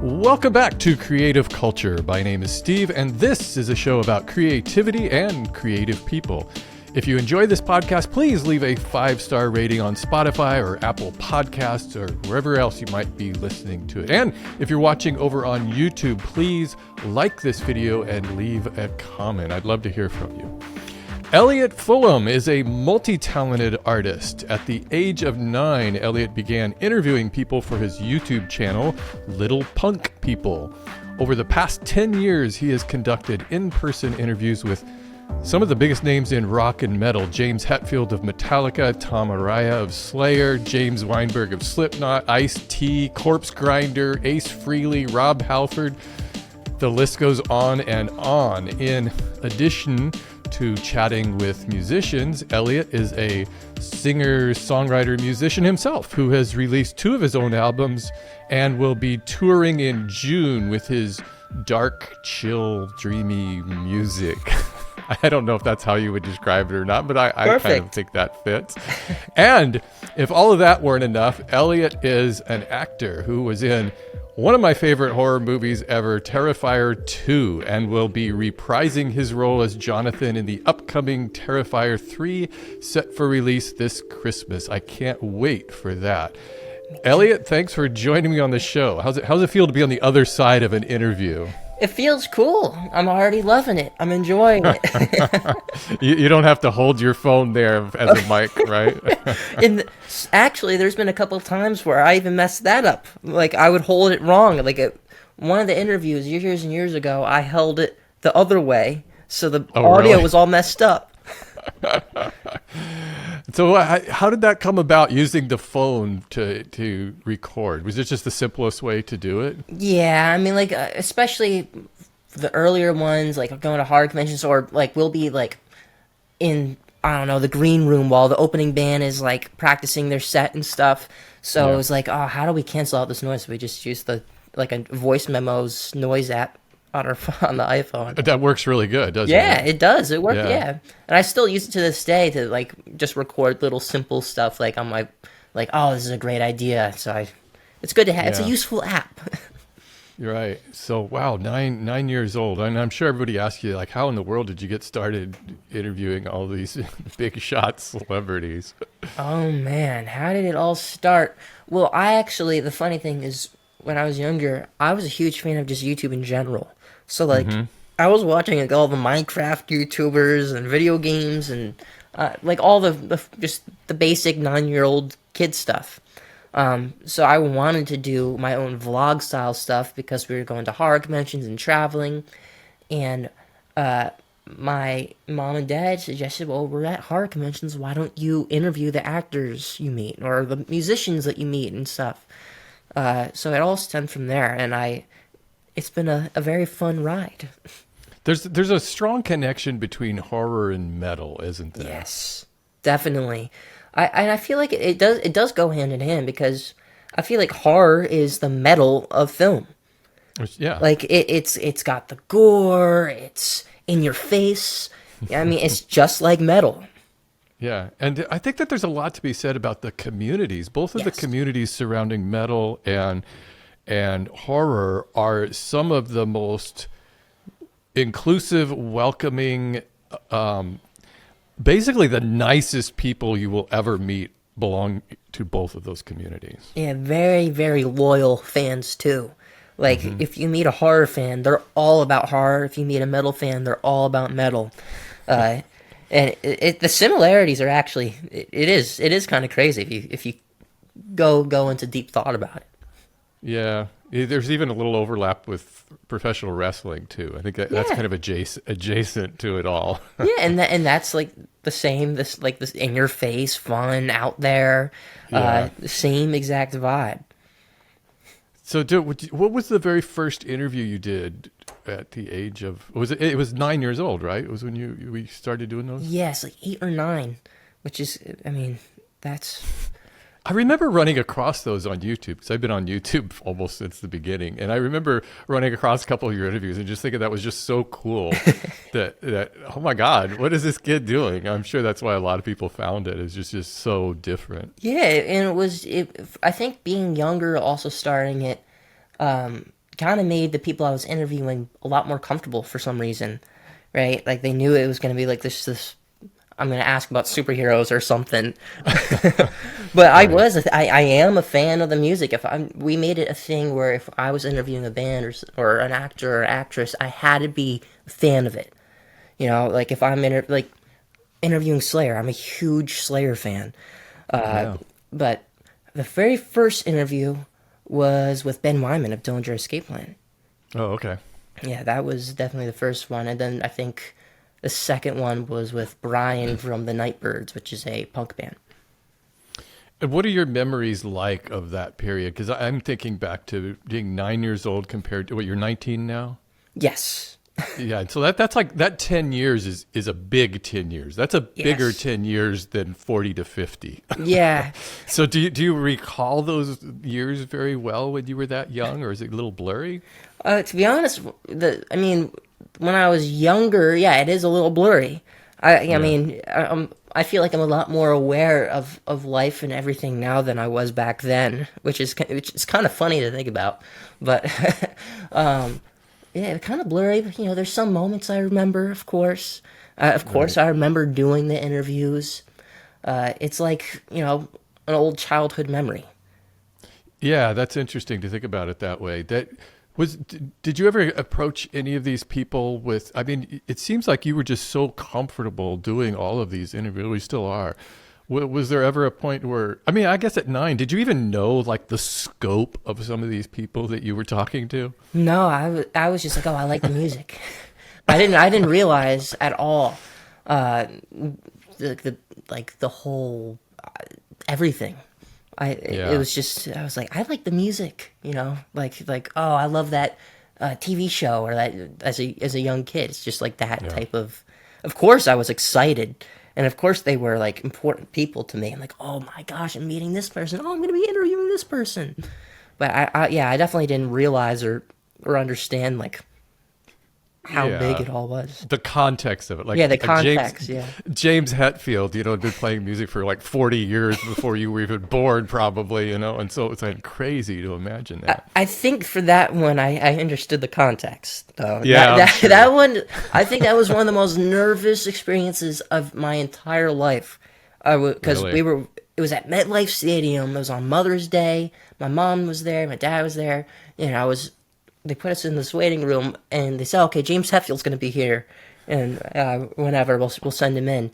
Welcome back to Creative Culture. My name is Steve, and this is a show about creativity and creative people. If you enjoy this podcast, please leave a 5-star rating on Spotify or Apple Podcasts or wherever else you might be listening to it. And if you're watching over on YouTube, please like this video and leave a comment. I'd love to hear from you. Elliott Fullam is a multi-talented artist. At the age of 9, Elliott began interviewing people for his YouTube channel, Little Punk People. Over the past 10 years, he has conducted in-person interviews with some of the biggest names in rock and metal: James Hetfield of Metallica, Tom Araya of Slayer, James Weinberg of Slipknot, Ice-T, Corpse Grinder, Ace Frehley, Rob Halford. The list goes on and on. In addition to chatting with musicians, Elliott is a singer, songwriter, musician himself who has released 2 of his own albums and will be touring in June with his dark, chill, dreamy music. I don't know if that's how you would describe it or not, but I kind of think that fits. And if all of that weren't enough, Elliott is an actor who was in one of my favorite horror movies ever, Terrifier 2, and will be reprising his role as Jonathan in the upcoming Terrifier 3, set for release this Christmas. I can't wait for that. Elliott, thanks for joining me on the show. How's it feel to be on the other side of an interview? It feels cool. I'm already loving it. I'm enjoying it. You don't have to hold your phone there as a mic, right? Actually, there's been a couple of times where I even messed that up. Like, I would hold it wrong. Like, one of the interviews years and years ago, I held it the other way, so the audio was all messed up. So how did that come about, using the phone to record? Was it just the simplest way to do it? Yeah, I mean, like, especially the earlier ones, like going to horror conventions, or like we'll be like in, I don't know, the green room while the opening band is like practicing their set and stuff. So It was like, oh, how do we cancel out this noise? So we just use a voice memos noise app on the iPhone. That works really good, doesn't it? Yeah, it does. It works, yeah. And I still use it to this day to like just record little simple stuff like on my, like, oh, this is a great idea. So it's good to have. Yeah. It's a useful app. You're right. So wow, nine years old, and I'm sure everybody asks you, like, how in the world did you get started interviewing all these big shot celebrities? Oh man, how did it all start? Well, the funny thing is, when I was younger, I was a huge fan of just YouTube in general. So, like, I was watching like all the Minecraft YouTubers and video games and like all the basic 9-year-old kid stuff. So I wanted to do my own vlog style stuff because we were going to horror conventions and traveling. And my mom and dad suggested, well, we're at horror conventions, why don't you interview the actors you meet or the musicians that you meet and stuff. So it all stemmed from there, and it's been a very fun ride. There's a strong connection between horror and metal, isn't there? Yes, definitely. I feel like it does go hand in hand, because I feel like horror is the metal of film. Yeah. Like it's got the gore, it's in your face. I mean, it's just like metal. Yeah, and I think that there's a lot to be said about the communities. Both of the communities surrounding metal and horror are some of the most inclusive, welcoming, basically the nicest people you will ever meet belong to both of those communities. Yeah, very, very loyal fans too. Like, if you meet a horror fan, they're all about horror. If you meet a metal fan, they're all about metal. And the similarities are actually, it is kind of crazy if you go into deep thought about it. Yeah, there's even a little overlap with professional wrestling too. I think that's kind of adjacent to it all. Yeah, and that's like the same. This in your face, fun, out there, the same exact vibe. So, what was the very first interview you did at the age of? It was 9 years old, right? It was when we started doing those. Yes, like 8 or 9, which is, I mean, that's. I remember running across those on YouTube, because I've been on YouTube almost since the beginning, and I remember running across a couple of your interviews and just thinking that was just so cool. that oh my God, what is this kid doing? I'm sure that's why a lot of people found it. It's just so different. Yeah, and I think being younger, also starting it, kind of made the people I was interviewing a lot more comfortable for some reason, right? Like they knew it was going to be like this. I'm going to ask about superheroes or something. But Right. I am a fan of the music. We made it a thing where if I was interviewing a band or an actor or actress, I had to be a fan of it. You know, like if like interviewing Slayer, I'm a huge Slayer fan. Yeah. But the very first interview was with Ben Wyman of Dillinger Escape Plan. Oh, okay. Yeah, that was definitely the first one. And then I think the second one was with Brian from the Nightbirds, which is a punk band. And what are your memories like of that period? Because I'm thinking back to being 9 years old compared to what you're 19 now. Yes. Yeah, so that's like that 10 years is a big 10 years. That's a bigger Yes. 10 years than 40 to 50. Yeah. So do you recall those years very well when you were that young, or is it a little blurry? To be honest, I mean, when I was younger, yeah, it is a little blurry. I Yeah. mean, I feel like I'm a lot more aware of life and everything now than I was back then, which is kind of funny to think about. But yeah, kind of blurry. But, you know, there's some moments I remember, of course. Of course, Right. I remember doing the interviews. It's like, you know, an old childhood memory. Yeah, that's interesting to think about it that way. Did you ever approach any of these people with, I mean, it seems like you were just so comfortable doing all of these interviews, we still are. Was there ever a point where, I mean, I guess at 9, did you even know like the scope of some of these people that you were talking to? No, I was just like, oh, I like the music. I didn't realize at all uh, the like the whole everything. It Yeah. was just I was like I like the music, you know, like oh I love that TV show or that as a young kid. It's just like that Yeah. type of. Of course, I was excited, and of course they were like important people to me. I'm like, oh my gosh, I'm meeting this person. Oh, I'm gonna be interviewing this person. But yeah, I definitely didn't realize or understand like how big Yeah. it all was. The context of it, Yeah, the like James context. Yeah. James Hetfield, had been playing music for like 40 years before you were even born, probably, and so it's like crazy to imagine that. I think for that one, I understood the context. Though Yeah, I'm that sure. one, I think that was one of the most nervous experiences of my entire life. Because Really. it was at MetLife Stadium. It was on Mother's Day. My mom was there. My dad was there. They put us in this waiting room, and they said, "Okay, James Hetfield's going to be here, and whenever we'll send him in."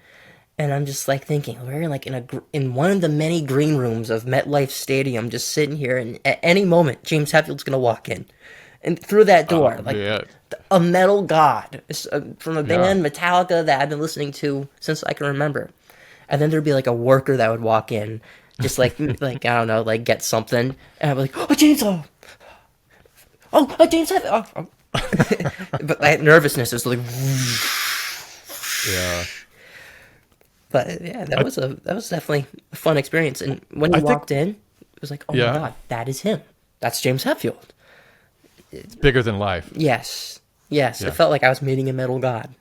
And I'm just like thinking, we're like in one of the many green rooms of MetLife Stadium, just sitting here, and at any moment, James Hetfield's gonna walk in, and through that Oh, door, like man. a metal god from a Yeah. band Metallica that I've been listening to since I can remember. And then there'd be like a worker that would walk in, just like like I don't know, like get something, and I'd be like, "Oh, James! James Hetfield!" But that nervousness is like. Yeah. But yeah, I, that was definitely a fun experience. And when he I think, walked in, it was like, oh my yeah, god, that is him. That's James Hetfield. it's bigger than life. Yes, yes, it Yeah. felt like I was meeting a metal god.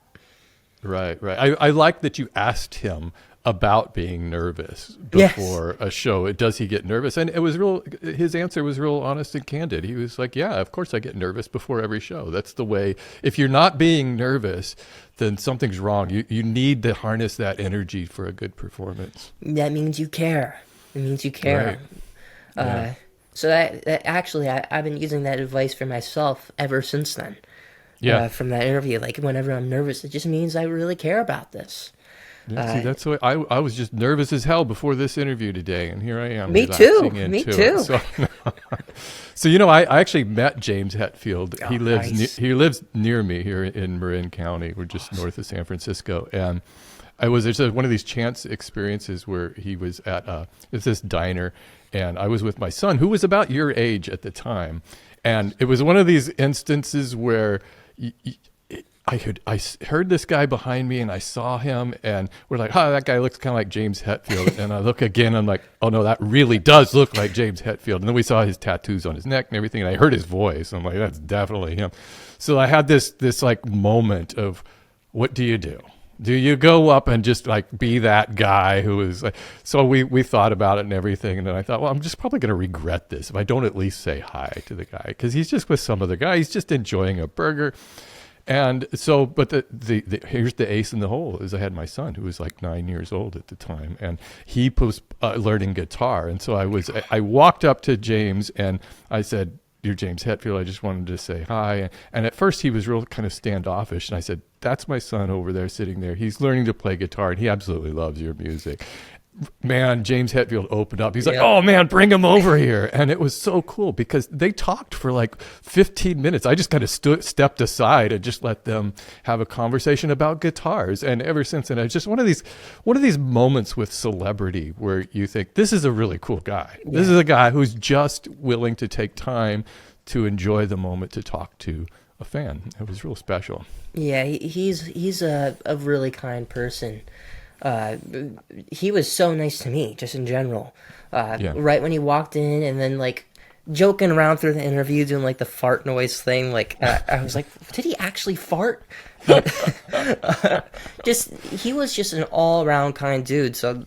Right, right. I like that you asked him about being nervous Yes, before a show. Does he get nervous? And it was real, his answer was real honest and candid. He was like, yeah, of course I get nervous before every show. That's the way. If you're not being nervous, then something's wrong. You need to harness that energy for a good performance. that means you care. It means you care. Right. Yeah. So that actually, I've been using that advice for myself ever since then. Yeah. From that interview, like whenever I'm nervous, it just means I really care about this. Yeah, see, that's what I was just nervous as hell before this interview today, and here I am Me too. relaxing Me into too. it. So I actually met James Hetfield. Oh, nice. He lives near me here in Marin County. We're just north of San Francisco, and there's one of these chance experiences where he was at it's this diner, and I was with my son who was about your age at the time, and it was one of these instances where. I heard this guy behind me and I saw him and we're like, that guy looks kind of like James Hetfield. And I look again, I'm like, oh no, that really does look like James Hetfield. And then we saw his tattoos on his neck and everything. And I heard his voice. I'm like, that's definitely him. So I had this like moment of, what do you do? Do you go up and just like be that guy who is like, so we thought about it and everything. And then I thought, well, I'm just probably going to regret this if I don't at least say hi to the guy, because he's just with some other guy. He's just enjoying a burger. And so, but the here's the ace in the hole is I had my son who was like 9 years old at the time, and he was learning guitar. And so I walked up to James and I said, "You're James Hetfield. I just wanted to say hi." And at first he was real kind of standoffish. And I said, "That's my son over there sitting there. He's learning to play guitar and he absolutely loves your music." Man, James Hetfield opened up. He's like, "Oh man, bring him over here." And it was so cool because they talked for like 15 minutes. I just kind of stepped aside and just let them have a conversation about guitars. And ever since then, it's just one of these moments with celebrity where you think, this is a really cool guy. Yeah. This is a guy who's just willing to take time to enjoy the moment to talk to a fan. It was real special. Yeah, he's a really kind person. He was so nice to me, just in general. Right when he walked in, and then like joking around through the interview, doing like the fart noise thing. Like I was like, did he actually fart? He was just an all around kind dude. So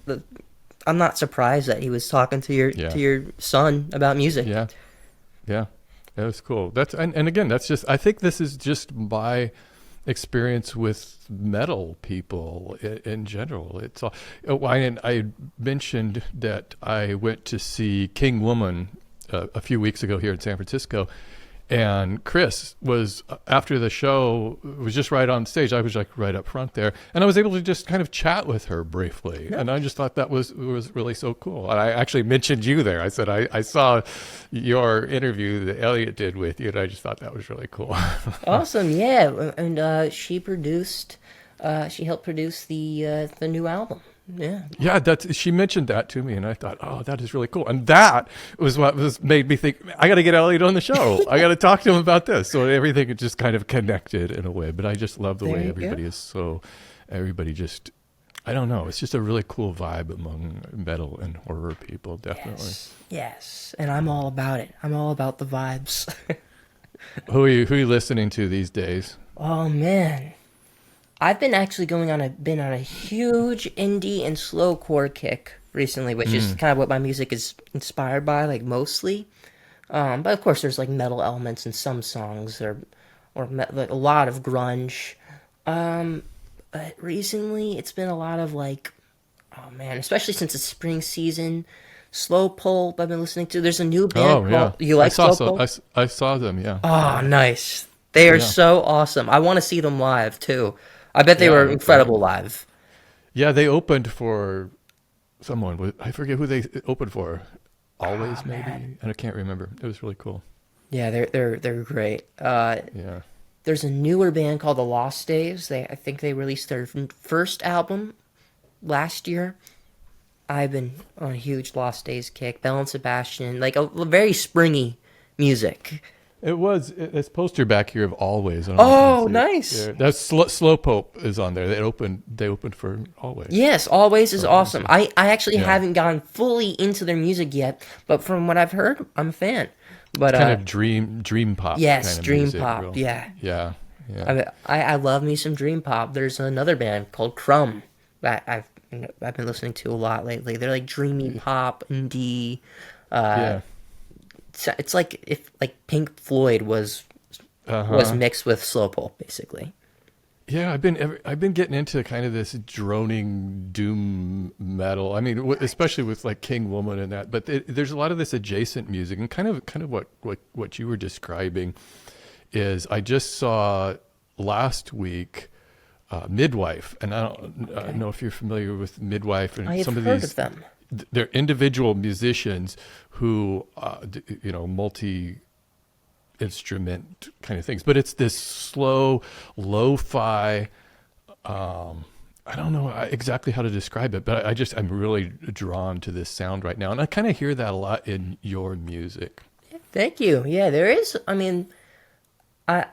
I'm not surprised that he was talking to your son about music. Yeah, that was cool. And again, that's just, I think this is just my experience with metal people in general. It's all, I mentioned that I went to see King Woman a few weeks ago here in San Francisco, and Chris was, after the show, was just right on stage. I was like right up front there, and I was able to just kind of chat with her briefly. Yeah. And I just thought that was really so cool. And I actually mentioned you there. I said I saw your interview that Elliot did with you, and I just thought that was really cool. Awesome, yeah. And she helped produce the new album. Yeah, she mentioned that to me, and I thought, oh, that is really cool. And that was what made me think, I got to get Elliot on the show. I got to talk to him about this. So everything just kind of connected in a way. But I just love the way everybody just, I don't know. It's just a really cool vibe among metal and horror people, definitely. Yes. And I'm all about it. I'm all about the vibes. Who are you listening to these days? Oh, man. I've been actually been on a huge indie and slowcore kick recently, which is kind of what my music is inspired by, like mostly. But of course, there's like metal elements in some songs, or like a lot of grunge. But recently, it's been a lot of like, oh man, especially since it's spring season. Slow Pulp I've been listening to. There's a new band called, you like Slow Pulp? I saw them, yeah. Oh, nice. They are so awesome. I want to see them live too. I bet they were incredible live. Yeah, they opened for someone. I forget who they opened for. Always, maybe? Man. And I can't remember. It was really cool. Yeah, they're great. There's a newer band called The Lost Days. I think they released their first album last year. I've been on a huge Lost Days kick. Belle and Sebastian, like a very springy music. It's poster back here of Always. Oh, nice. That's Slow Pope is on there. They opened for Always. Yes, Always is awesome. I actually haven't gone fully into their music yet, but from what I've heard, I'm a fan. But it's kind of dream pop. Yes, kind of dream music, pop. Yeah. I love me some dream pop. There's another band called Crumb that I've been listening to a lot lately. They're like dreamy pop, indie. It's like if Pink Floyd was mixed with slow pulp, basically. Yeah, I've been getting into kind of this droning doom metal. I mean, especially with like King Woman and that. But there's a lot of this adjacent music, and kind of what you were describing is I just saw last week Midwife, and I don't know if you're familiar with Midwife and some of these. Of them. They're individual musicians who, multi-instrument kind of things. But it's this slow, lo-fi, I don't know exactly how to describe it, but I'm really drawn to this sound right now. And I kind of hear that a lot in your music. Thank you. Yeah, there is. I mean, I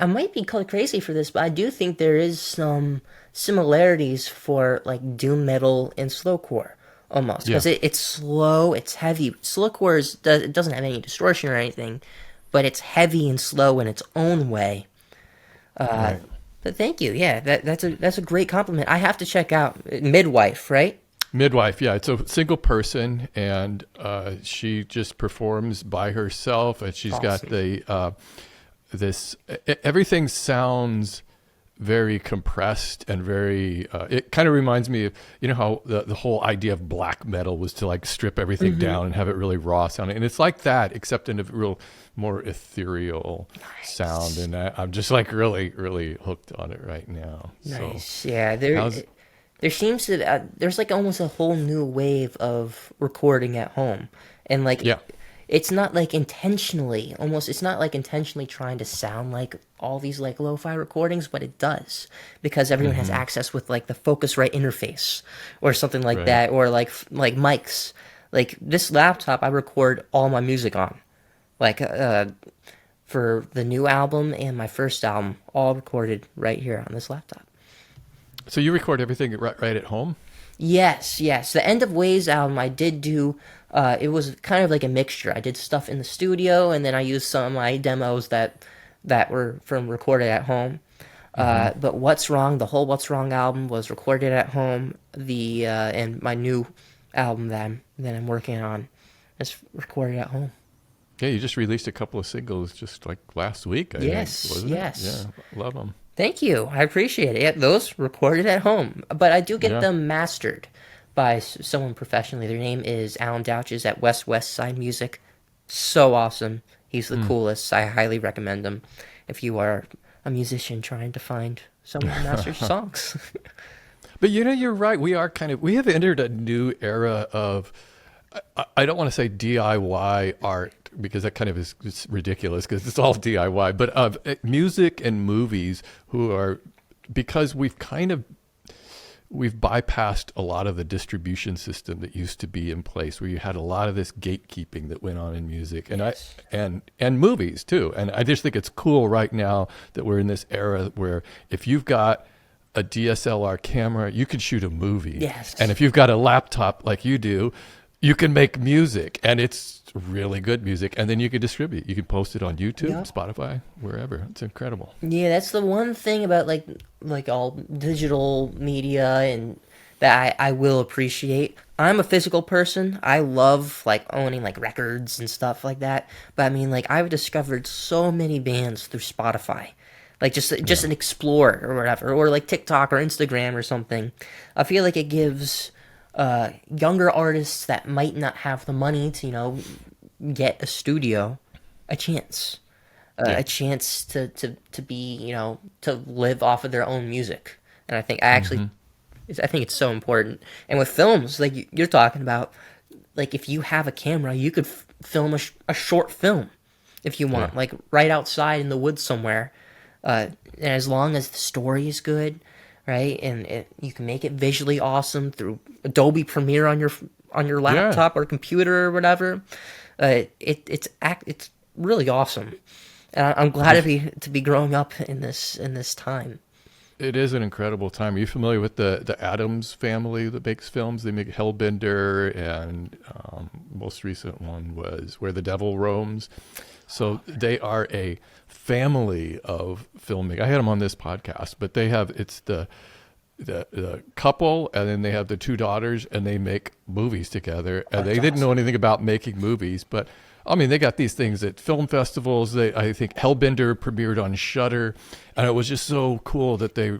might be called crazy for this, but I do think there is some similarities for like doom metal and slowcore. Almost, because it's slow, it's heavy. Slowcore it doesn't have any distortion or anything, but it's heavy and slow in its own way. Right. But thank you. Yeah, that's a great compliment. I have to check out Midwife, right? Midwife, yeah, it's a single person, and she just performs by herself, and she's got Awesome. the everything sounds very compressed and very it kind of reminds me of, you know, how the whole idea of black metal was to like strip everything down and have it really raw sounding, and it's like that except in a real more ethereal sound, and I'm just like really hooked on it right now. Nice. So Yeah, how's there seems to there's like almost a whole new wave of recording at home, and like yeah. it's not like intentionally, almost it's not like intentionally trying to sound like all these like lo-fi recordings, but it does because everyone has access with like the Focusrite interface or something like Right. that, or like mics. Like this laptop, I record all my music on, like for the new album and my first album, all recorded right here on this laptop. So you record everything right at home? Yes, yes. The End of Ways album I did do. It was kind of like a mixture. I did stuff in the studio, and then I used some of my demos that were from recorded at home. But What's Wrong, the whole What's Wrong album was recorded at home. The and my new album that I'm working on is recorded at home. Yeah, you just released a couple of singles just like last week, I think, Yes, wasn't it? yes. Yeah, love them. Thank you. I appreciate it. Yeah, those recorded at home, but I do get Yeah. them mastered by someone professionally. Their name is Alan Douches at West Side Music. So awesome. He's the coolest. I highly recommend him if you are a musician trying to find someone to master your songs. But you know, you're right. We have entered a new era of, I don't want to say DIY art because that kind of is it's ridiculous because it's all DIY, but of music and movies who are, because we've bypassed a lot of the distribution system that used to be in place, where you had a lot of this gatekeeping that went on in music and Yes. and movies too. And I just think it's cool right now that we're in this era where if you've got a DSLR camera, you can shoot a movie. Yes. And if you've got a laptop like you do, you can make music, and it's really good music, and then you can distribute. You can post it on YouTube, Yep. Spotify, wherever. It's incredible. Yeah, that's the one thing about like all digital media and that I will appreciate. I'm a physical person. I love like owning like records and stuff like that. But I mean, like I've discovered so many bands through Spotify. Like just an explore or whatever, or like TikTok or Instagram or something. I feel like it gives younger artists that might not have the money to, get a studio a chance. Yeah. A chance to be, to live off of their own music. And I think it's so important. And with films, like you're talking about, like if you have a camera, you could film a short film if you want, Yeah. like right outside in the woods somewhere. And as long as the story is good, right, and you can make it visually awesome through Adobe Premiere on your laptop or computer or whatever, it's really awesome. And I'm glad to be growing up in this time. It is an incredible time. Are you familiar with the Addams family that makes films? They make Hellbender, and most recent one was Where the Devil Roams. So they are a family of filmmakers. I had them on this podcast, but it's the couple, and then they have the two daughters, and they make movies together. And they didn't know anything about making movies, but I mean, they got these things at film festivals. I think Hellbender premiered on Shudder, and it was just so cool that they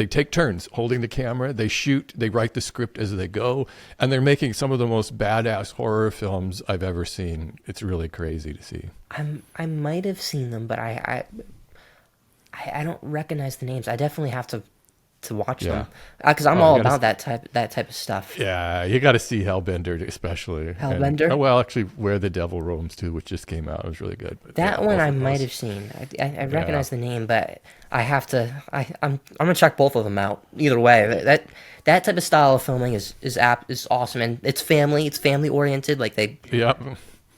take turns holding the camera. They shoot, they write the script as they go, and they're making some of the most badass horror films I've ever seen. It's really crazy to see. I might have seen them, but I don't recognize the names. I definitely have to watch them because I'm all about that type of stuff. Yeah, you got to see Hellbender, especially. Hellbender? Well, actually, Where the Devil Roams too, which just came out. It was really good. But That one both I of might those. have seen. I recognize the name, but I have to. I'm gonna check both of them out. Either way, that type of style of filming is awesome, and it's family oriented. Like Yeah,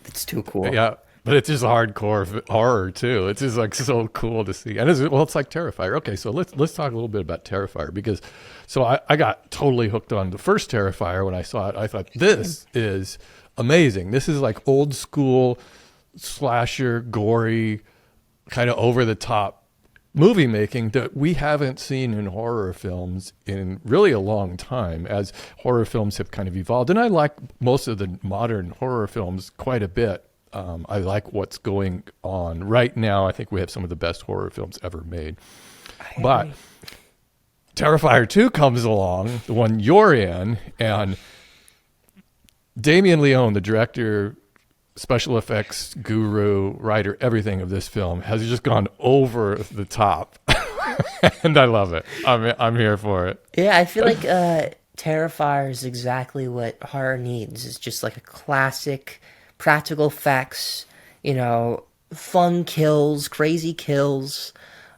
it's too cool. yeah. But it's just hardcore horror too. It's just like so cool to see. And it's like Terrifier. Okay, so let's talk a little bit about Terrifier, because I got totally hooked on the first Terrifier when I saw it. I thought, this is amazing. This is like old school slasher, gory, kind of over the top movie making that we haven't seen in horror films in really a long time, as horror films have kind of evolved. And I like most of the modern horror films quite a bit. I like what's going on right now. I think we have some of the best horror films ever made. But Terrifier 2 comes along, the one you're in, and Damien Leone, the director, special effects guru, writer, everything of this film, has just gone over the top. And I love it. I'm here for it. Yeah, I feel like Terrifier is exactly what horror needs. It's just like a classic practical effects, fun kills, crazy kills,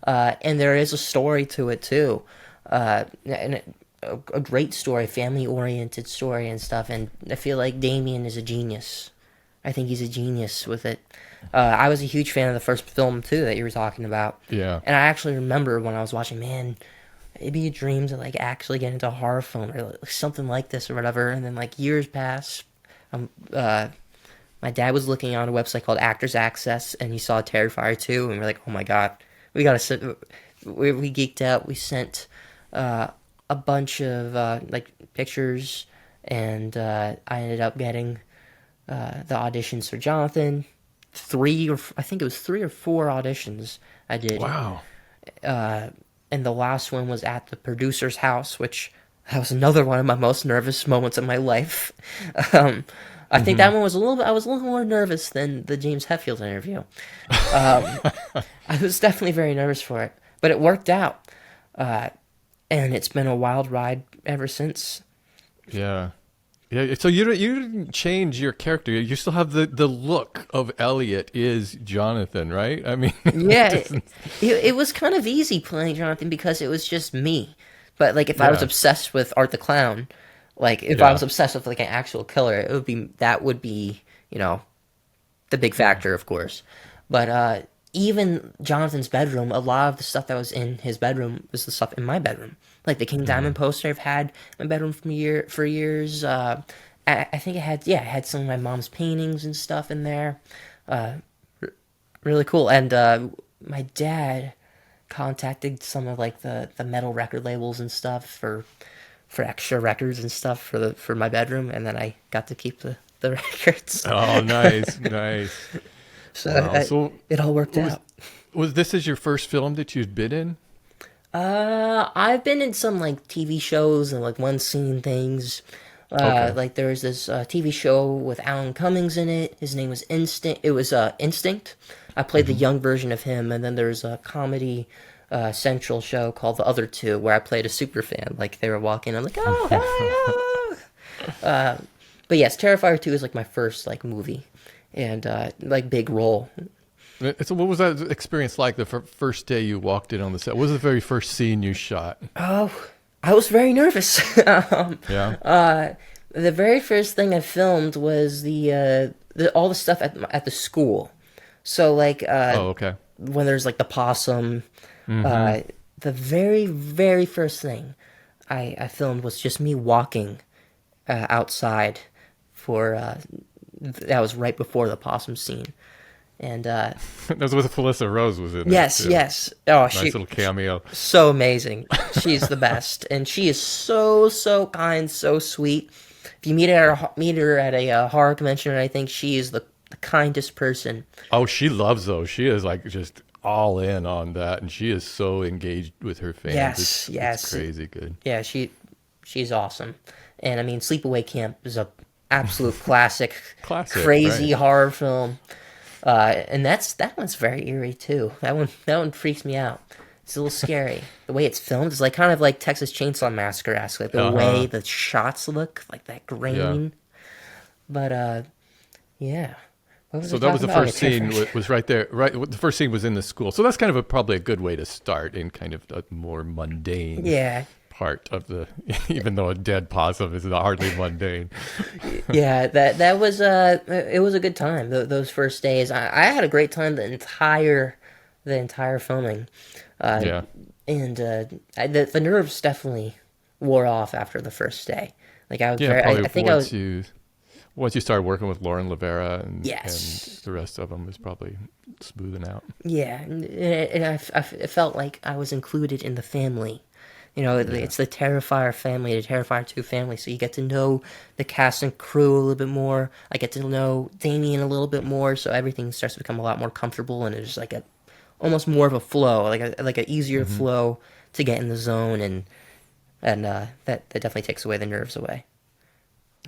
and there is a story to it too, and a great story, family-oriented story and stuff. And I feel like Damien is a genius. I think he's a genius with it. I was a huge fan of the first film too that you were talking about. Yeah. And I actually remember when I was watching, man, it'd be a dream to like actually get into a horror film or like something like this or whatever. And then like years pass. My dad was looking on a website called Actors Access, and he saw Terrifier 2, and we're like, oh my god, we gotta sit. We geeked out. We sent a bunch of like pictures, and I ended up getting the auditions for Jonathan. I think it was 3 or 4 auditions I did. Wow. And the last one was at the producer's house, which that was another one of my most nervous moments of my life. I think that one was I was a little more nervous than the James Hetfield interview. I was definitely very nervous for it, but it worked out. And it's been a wild ride ever since. Yeah. Yeah. So you didn't change your character. You still have the look of Elliot is Jonathan, right? I mean, yeah, it was kind of easy playing Jonathan because it was just me. But like if I was obsessed with Art the Clown, like if I was obsessed with like an actual killer, that would be the big factor, of course. But even Jonathan's bedroom, a lot of the stuff that was in his bedroom was the stuff in my bedroom. Like the King Diamond poster I've had in my bedroom for years. I think it had some of my mom's paintings and stuff in there. Really cool. And my dad contacted some of like the metal record labels and stuff for extra records and stuff for my bedroom, and then I got to keep the records. Oh, nice. So, wow. So it all worked out. Was this your first film that you'd been in? I've been in some like TV shows and like one scene things. Like there was this TV show with Alan Cummings in it. His name was Instinct. It was Instinct. I played the young version of him, and then there's a comedy Central show called The Other Two where I played a super fan. Like they were walking, I'm like, oh, hey. But yes, Terrifier 2 is like my first like movie and like big role. So what was that experience like the first day you walked in on the set? What was the very first scene you shot? Oh, I was very nervous. Yeah. The very first thing I filmed was all the stuff at the school. So like okay. when there's like the possum, the very, very first thing I filmed was just me walking outside that was right before the possum scene. And that was with Felissa Rose was in yes, it. Yes. Oh, nice little cameo. So amazing. She's the best. And she is so kind, so sweet. If you meet her at a horror convention, I think she is the kindest person. Oh, she loves those. She is like just all in on that, and she is so engaged with her fans. Yes. It's crazy good. Yeah, she's awesome. And I mean, Sleepaway Camp is a absolute classic, crazy horror film. And that one's very eerie too. That one freaks me out. It's a little scary. The way it's filmed is like kind of like Texas Chainsaw Massacre-esque, like the way the shots look, like that grain. Yeah. But yeah. So that was the first scene was right there. Right, the first scene was in the school. So that's kind of probably a good way to start in kind of a more mundane part of the, even though a dead possum is hardly mundane. Yeah, that was it was a good time. Those first days, I had a great time the entire filming. And the nerves definitely wore off after the first day. Like I was Once you started working with Lauren Levera and Yes. the rest of them, was probably smoothing out. Yeah, and it felt like I was included in the family. You know, it's the Terrifier family, the Terrifier 2 family, so you get to know the cast and crew a little bit more. I get to know Damien a little bit more, so everything starts to become a lot more comfortable, and it's like almost more of a flow, like a easier flow to get in the zone, and that definitely takes away the nerves away.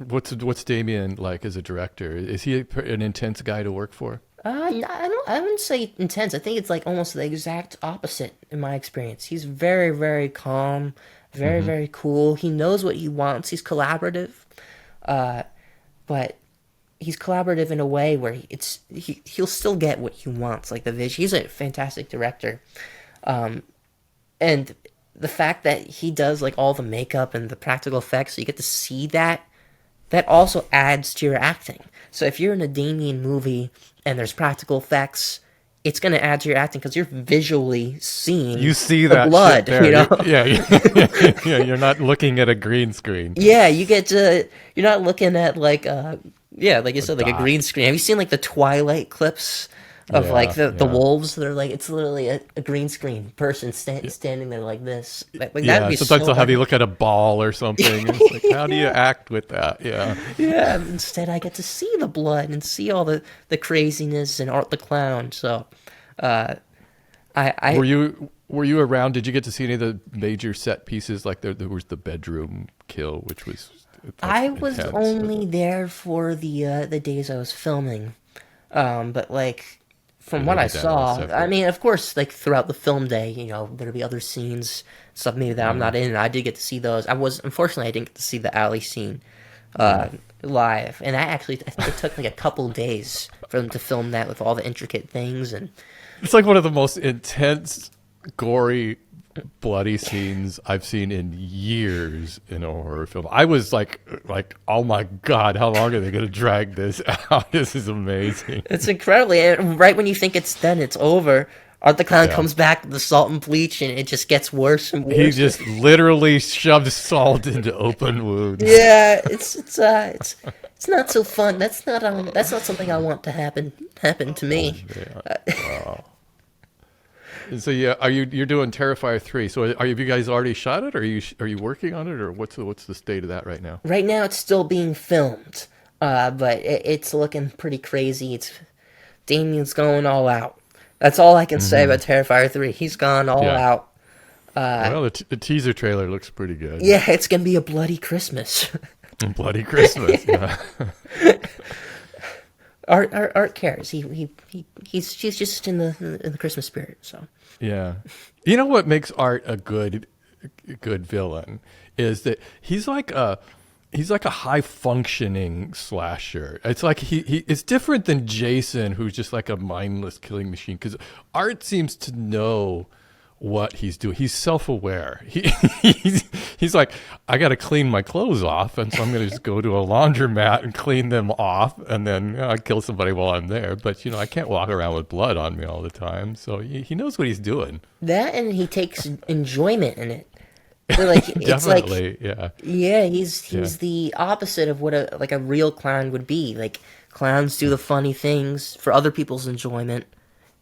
What's Damien like as a director? Is he an intense guy to work for? I wouldn't say intense. I think it's like almost the exact opposite in my experience. He's very, very calm, very, very cool. He knows what he wants. He's collaborative, but he's collaborative in a way where he'll still get what he wants, like the vision. He's a fantastic director, and the fact that he does like all the makeup and the practical effects, so you get to see that. That also adds to your acting. So if you're in a Damien movie and there's practical effects, it's going to add to your acting because you're visually seeing You see the that blood, shit there. you know? Yeah, you're not looking at a green screen. Yeah, you're not looking at like like you said, like a green screen. Have you seen like the Twilight clips of like the wolves? They're like, it's literally a green screen person standing there like this. Like, that'd be sometimes so they'll have hard. you look at a ball or something. It's like, how do you act with that? Yeah. Yeah, instead I get to see the blood and see all the craziness and Art the Clown. So, I Were you around? Did you get to see any of the major set pieces? Like there was the bedroom kill, which was was intense, only there for the days I was filming, but like from what I saw, I mean, of course, like throughout the film day, you know, there'll be other scenes, stuff maybe that I'm not in. And I did get to see those. Unfortunately, I didn't get to see the alley scene live, and I think it took like a couple days for them to film that with all the intricate things. And It's like one of the most intense, gory, bloody scenes I've seen in years in a horror film. I was like, oh my God, how long are they going to drag this out? This is amazing. it's incredible. And right when you think it's done, it's over. Art the Clown comes back with the salt and bleach, and it just gets worse and worse. He just literally shoved salt into open wounds. Yeah, it's not so fun. That's not something I want to happen to me. Wow. So you're doing Terrifier 3. So have you guys already shot it, or are you working on it, or what's the state of that right now? Right now, it's still being filmed, but it's looking pretty crazy. Damien's going all out. That's all I can say about Terrifier 3. He's gone all out. Well, the teaser trailer looks pretty good. Yeah, it's gonna be a bloody Christmas. Bloody Christmas. Yeah. Art cares. He's just in the Christmas spirit. So Yeah. You know what makes Art a good villain is that he's like a high functioning slasher. It's like he it's different than Jason, who's just like a mindless killing machine, because Art seems to know what he's doing. He's self-aware. He's like, I got to clean my clothes off, and so I'm going to just go to a laundromat and clean them off, and then I kill somebody while I'm there. But I can't walk around with blood on me all the time. So he knows what he's doing. that, and he takes enjoyment in it. So like, it's Definitely, yeah, he's the opposite of what a real clown would be. Like, clowns do the funny things for other people's enjoyment.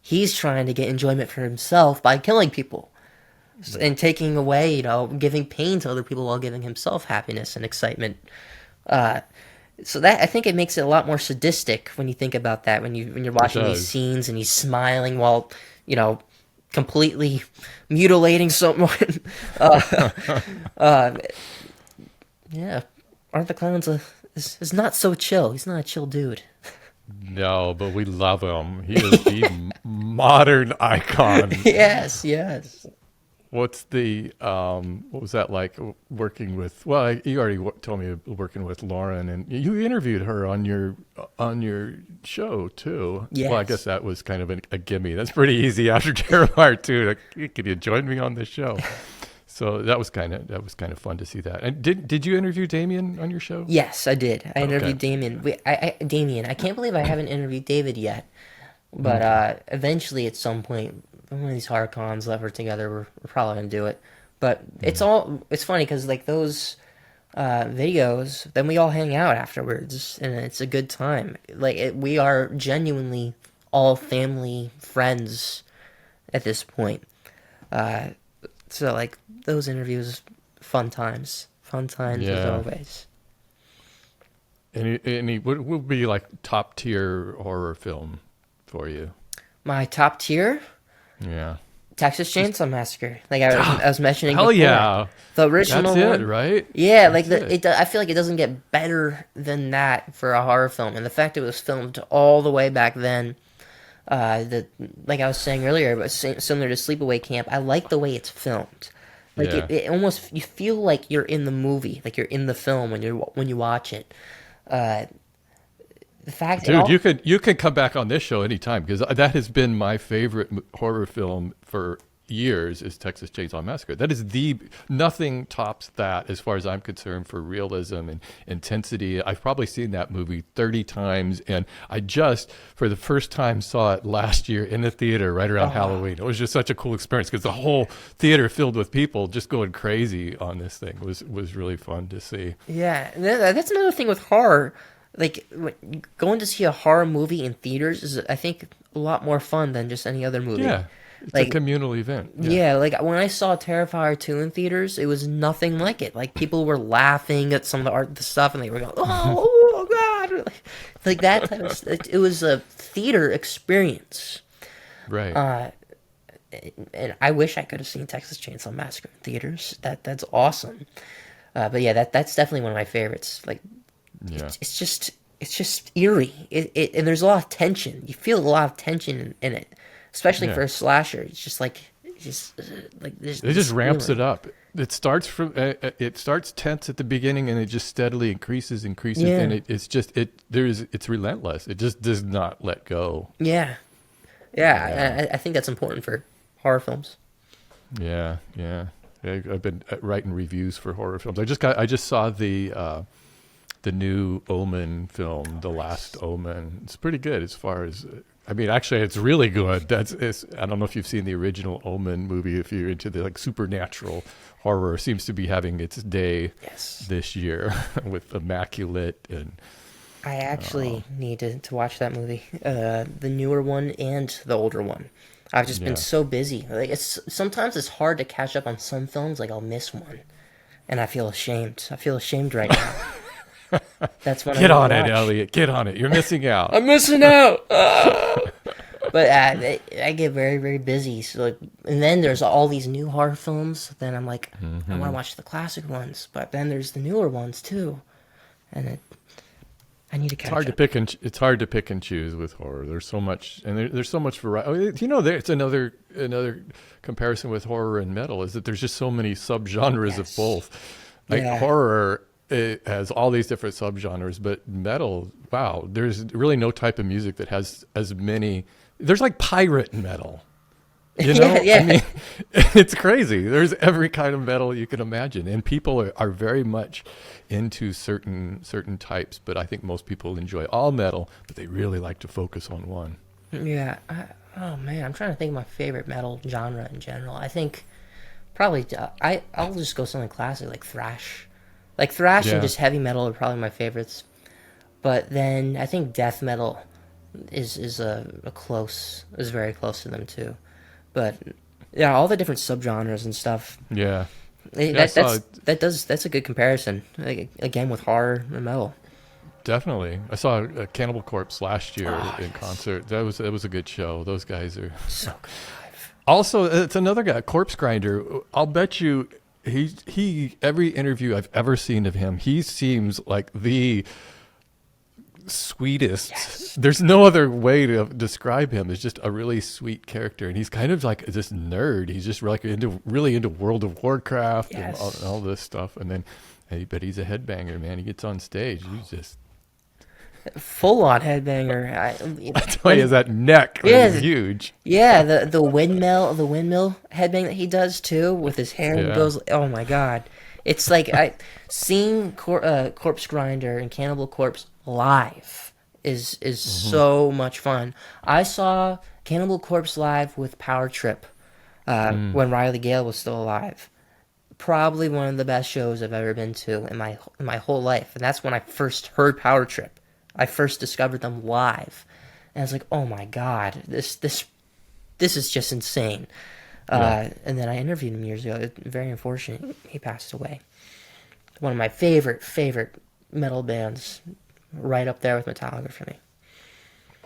He's trying to get enjoyment for himself by killing people and taking away, giving pain to other people while giving himself happiness and excitement. So that, I think it makes it a lot more sadistic when you think about that. When you're watching these scenes and he's smiling while, completely mutilating someone. Yeah, Art the Clown is not so chill. He's not a chill dude. No, but we love him. He is the modern icon. Yes. What's what was that like working with? Well, you already told me working with Lauren, and you interviewed her on your show too. Yes. Well, I guess that was kind of a gimme. That's pretty easy after Terrifier 2. Like, could you join me on this show? So that was kind of fun to see that. And did you interview Damien on your show? Yes, I did. I interviewed Damien. Damien. I can't believe I haven't interviewed David yet. But eventually, at some point, one of these horror cons that we're together, we're probably gonna do it. But it's funny because like those videos, then we all hang out afterwards, and it's a good time. We are genuinely all family friends at this point. Uh, so like those interviews, fun times as Yeah. always. Any what would be like top tier horror film for you? My top tier, Yeah. Texas Chainsaw Massacre. Like I was mentioning Hell before, yeah. the original That's it, one. right? Yeah, That's it. I feel like it doesn't get better than that for a horror film, and the fact it was filmed all the way back then. Like I was saying earlier, but similar to Sleepaway Camp, I like the way it's filmed. Like Yeah. it almost you feel like you're in the movie, like you're in the film when you watch it. Uh, the fact, it Dude, all, you could come back on this show anytime because that has been my favorite horror film for years is Texas Chainsaw Massacre. That is the nothing tops that as far as I'm concerned for realism and intensity. I've probably seen that movie 30 times and I just for the first time saw it last year in the theater right around Halloween. It was just such a cool experience because the whole theater filled with people just going crazy on this thing was really fun to see. yeah, that's another thing with horror. Like going to see a horror movie in theaters is, I think, a lot more fun than just any other movie. Yeah. It's a Like, communal event. yeah, like when I saw Terrifier 2 in theaters, it was nothing like it. Like people were laughing at some of the stuff, and they were going, "Oh, God!" Like that type of. It was a theater experience, Right. and I wish I could have seen Texas Chainsaw Massacre in theaters. That's awesome. But yeah, that's definitely one of my favorites. Like Yeah. it's just eerie. And there's a lot of tension. You feel a lot of tension in it, especially Yeah. for a slasher. It's just like there's It this just ramps it feeling. up. It starts tense at the beginning and it just steadily increases, Yeah, and it's relentless. It just does not let go. yeah, Yeah. yeah. I think that's important for horror films. Yeah, yeah. I've been writing reviews for horror films. I just saw the new Omen film, The Last Omen. It's pretty good as far as I mean, actually, it's really good. I don't know if you've seen the original Omen movie. If you're into the like supernatural horror, seems to be having its day Yes, this year with Immaculate and I actually need to watch that movie, the newer one and the older one. I've just been yeah. so busy. Like sometimes it's hard to catch up on some films. Like I'll miss one, and I feel ashamed. I feel ashamed right now. That's when I Get need to on it, watch. Elliot. Get on it. You're missing out. I'm missing out. But I get very, very busy. So like, and then there's all these new horror films. Then I'm like, I want to watch the classic ones, but then there's the newer ones too, and I need to catch up. It's hard to pick and choose with horror. There's so much, and there's so much variety. It's another comparison with horror and metal is that there's just so many subgenres of Yes. both. Like Yeah. horror, it has all these different subgenres, but metal, wow, there's really no type of music that has as many. There's like pirate metal. You know, Yeah, yeah. I mean, it's crazy. There's every kind of metal you can imagine, and people are very much into certain types. But I think most people enjoy all metal, but they really like to focus on one. Yeah. Oh man, I'm trying to think of my favorite metal genre in general. I think probably I'll just go something classic like thrash. Like thrash and Yeah, just heavy metal are probably my favorites. But then I think death metal is very close to them too. But yeah, all the different subgenres and stuff. yeah, Eh, yeah. I That saw that's a good comparison. Like, again with horror and metal. definitely. I saw Cannibal Corpse last year in Yes. concert. That was a good show. Those guys are So good live. also. It's another guy, Corpse Grinder. I'll bet you. He every interview I've ever seen of him, he seems like the sweetest. Yes. There's no other way to describe him. He's just a really sweet character, and he's kind of like this nerd. He's just like really into World of Warcraft and Yes. all this stuff. And then, but he's a headbanger, man. He gets on stage. He's just, Full on headbanger. I tell you, that neck Yeah. is huge. Yeah, the windmill headbang that he does too with his hair Yeah. goes. Oh my god, it's like seeing Corpse Grinder and Cannibal Corpse live is so much fun. I saw Cannibal Corpse live with Power Trip when Riley Gale was still alive. probably one of the best shows I've ever been to in my whole life, and that's when I first heard Power Trip. I first discovered them live, and I was like, "Oh my god, this is just insane." And then I interviewed him years ago. It's very unfortunate he passed away. One of my favorite metal bands, right up there with Metallica for me.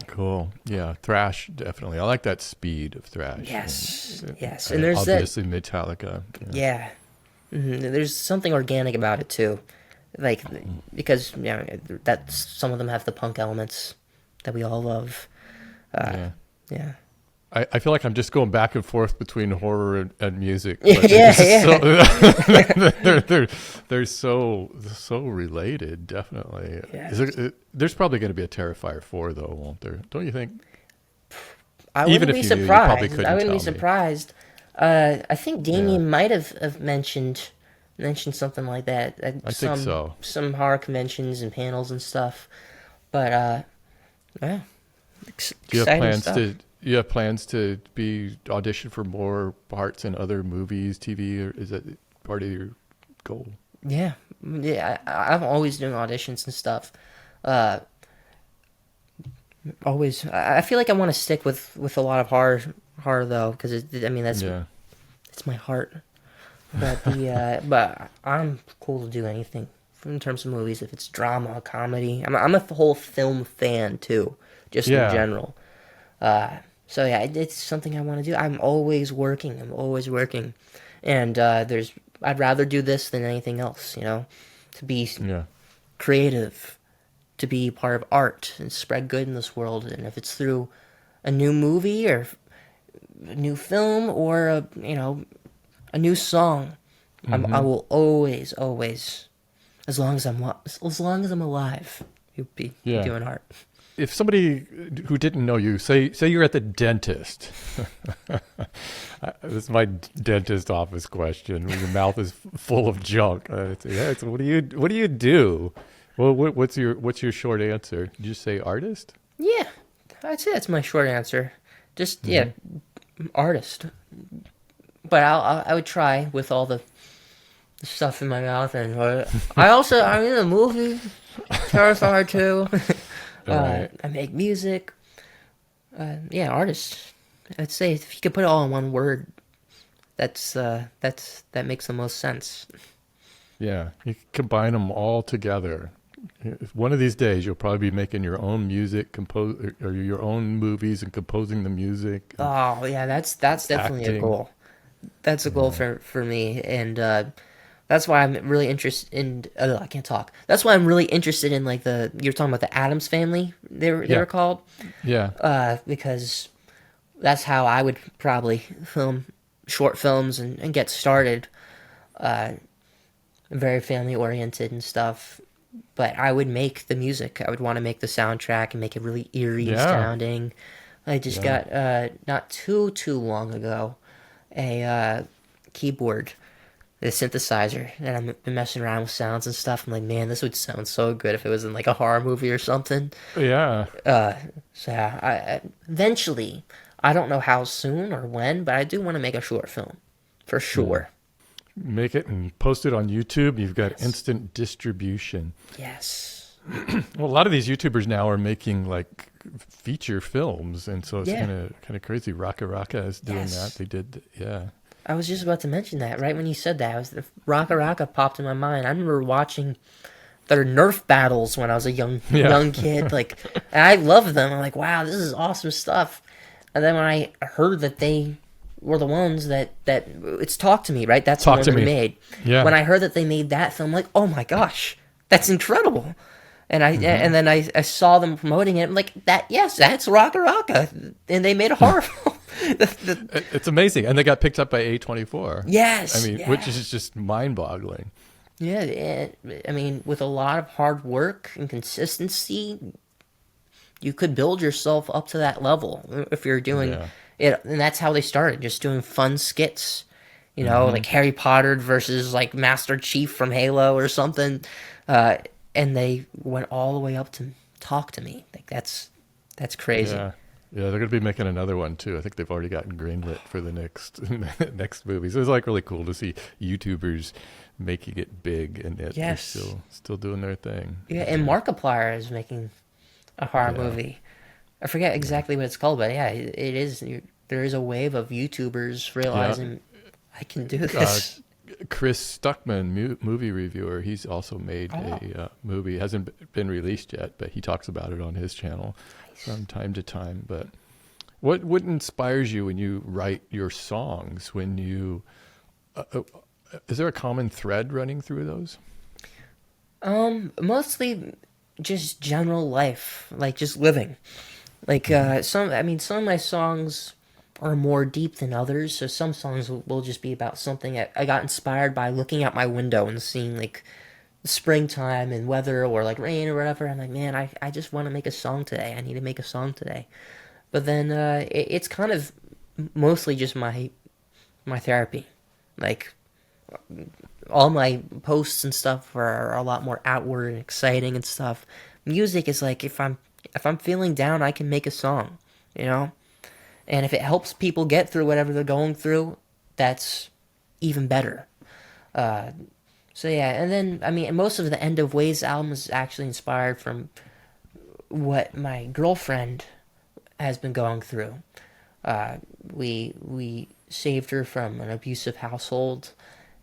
Cool. Yeah, thrash definitely. I like that speed of thrash. Yes, And, yes, and there's obviously Metallica. Yeah. There's something organic about it too, like because that's some of them have the punk elements that we all love. Yeah. I feel like I'm just going back and forth between horror and music. Yeah. They're so related, definitely. Yeah. There's probably going to be a Terrifier 4, though, won't there? Don't you think? I wouldn't be surprised. I wouldn't be tell me. surprised. I think Damien might have mentioned something like that at I think so. Some horror conventions and panels and stuff. But yeah, Do you have exciting plans stuff. you have plans to be auditioned for more parts in other movies, TV, or is that part of your goal? Yeah. I'm always doing auditions and stuff. Always. I feel like I want to stick with a lot of horror though, because that's it's my heart. But but I'm cool to do anything in terms of movies. If it's drama, comedy, I'm a whole film fan too, just in general. So yeah, it's something I want to do. I'm always working, and I'd rather do this than anything else. To be creative, to be part of art and spread good in this world. And if it's through a new movie or a new film or a new song, I will always, as long as I'm alive, be doing art. If somebody who didn't know you, say you're at the dentist. This is my dentist office question. Your mouth is full of junk. So what do you do? Well, what's your short answer? Did you say artist? Yeah, I'd say that's my short answer. Just artist. But I would try with all the stuff in my mouth, and I'm in a movie, Terrifier 2. Right. I make music. Artist. I'd say if you could put it all in one word, that makes the most sense. Yeah, you can combine them all together. One of these days, you'll probably be making your own music, or your own movies, and composing the music. Oh yeah, that's definitely a goal. That's a goal for me, and that's why I'm really interested in. I can't talk. That's why I'm really interested in you're talking about the Addams Family. They were called. Yeah. Because that's how I would probably film short films and get started. Very family oriented and stuff. But I would make the music. I would want to make the soundtrack and make it really eerie sounding. I just got not too long ago a keyboard, a synthesizer, and I've been messing around with sounds and stuff. I'm like, man, this would sound so good if it was in a horror movie or something. Yeah. I eventually, I don't know how soon or when, but I do want to make a short film, for sure. Make it and post it on YouTube. You've got instant distribution. Yes. Well, a lot of these YouTubers now are making feature films, and so it's kind of crazy. Raka is doing that. They did, I was just about to mention that right when you said that. Raka popped in my mind. I remember watching their Nerf battles when I was a young kid. And I loved them. I'm like, wow, this is awesome stuff. And then when I heard that they were the ones that it's Talk to Me, right? That's the one they made. Yeah. When I heard that they made that film, I'm like, oh my gosh, that's incredible. And and then I saw them promoting it. I'm like, that's Raka, and they made a horror film. It's amazing, and they got picked up by A24. Yes, I mean, which is just mind-boggling. Yeah, I mean, with a lot of hard work and consistency, you could build yourself up to that level if you're doing it. And that's how they started, just doing fun skits, like Harry Potter versus Master Chief from Halo or something. And they went all the way up to Talk to Me. That's crazy. Yeah. Yeah, they're going to be making another one too. I think they've already gotten greenlit for the next next movie. So it's like really cool to see YouTubers making it big, and yet they're Yes. still doing their thing. Yeah, and Markiplier is making a horror Yeah, movie. I forget exactly what it's called, but yeah, it is. There is a wave of YouTubers yeah. realizing I can do Uh, this. Chris Stuckman, movie reviewer, he's also made Oh, a movie. Hasn't been released yet, but he talks about it on his channel nice. from time to time. But what inspires you when you write your songs? When you is there a common thread running through those? Mostly just general life, like just living. Like some of my songs are more deep than others. So some songs will just be about something I got inspired by looking out my window and seeing like springtime and weather or like rain or whatever. I'm like, man, I just want to make a song today. I need to make a song today. But then it's kind of mostly just my therapy. Like all my posts and stuff are a lot more outward and exciting and stuff. Music is like if I'm feeling down, I can make a song, you know? And if it helps people get through whatever they're going through, that's even better. Uh, so yeah, and then I mean, most of the End of Ways album is actually inspired from what my girlfriend has been going through. Uh, we saved her from an abusive household,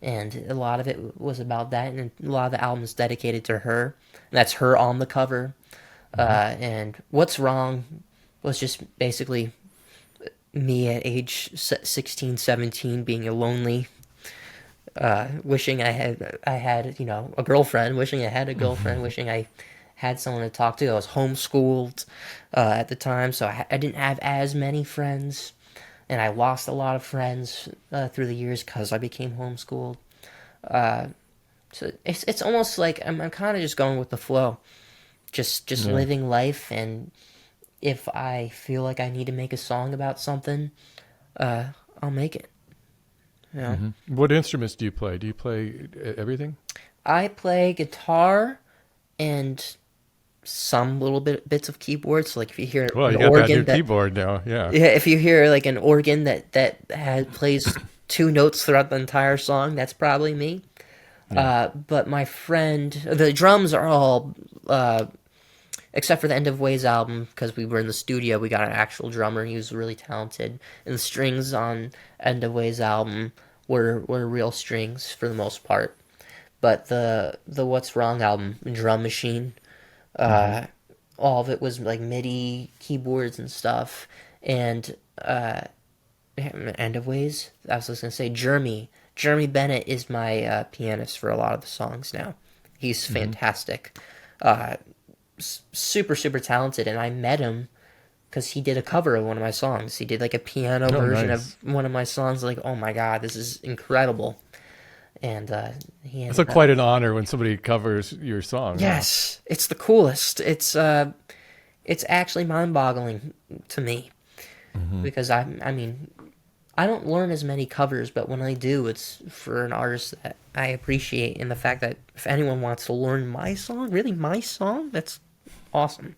and a lot of it was about that. And a lot of the album is dedicated to her. And that's her on the cover. And What's Wrong was just basically me at age 16, 17, being a lonely, wishing I had a girlfriend, wishing I had a girlfriend, wishing I had someone to talk to. I was homeschooled at the time, so I didn't have as many friends, and I lost a lot of friends through the years because I became homeschooled. So it's almost like I'm kind of just going with the flow, just Yeah. living life, and if I feel like I need to make a song about something, I'll make it. You know, What instruments do you play? Do you play everything? I play guitar and some little bits of keyboards. Like if you hear Well, an you got that new organ that keyboard now. Yeah. yeah, if you hear like an organ that plays two notes throughout the entire song, that's probably me. Yeah. But my friend, the drums are all except for the End of Ways album, because we were in the studio, we got an actual drummer. He was really talented, and the strings on End of Ways album were real strings for the most part. But the What's Wrong album, Drum Machine, all of it was like MIDI keyboards and stuff. And End of Ways, I was just gonna say Jeremy Bennett is my pianist for a lot of the songs now. He's fantastic. Super super talented, and I met him because he did a cover of one of my songs. He did like a piano Oh, version nice. of one of my songs. Like, oh my god, this is incredible! And he It's a ended up. quite an honor when somebody covers your song. Huh? Yes, it's the coolest. It's actually mind-boggling to me because I mean, I don't learn as many covers, but when I do, it's for an artist that I appreciate, and the fact that if anyone wants to learn my song, really my song, that's awesome.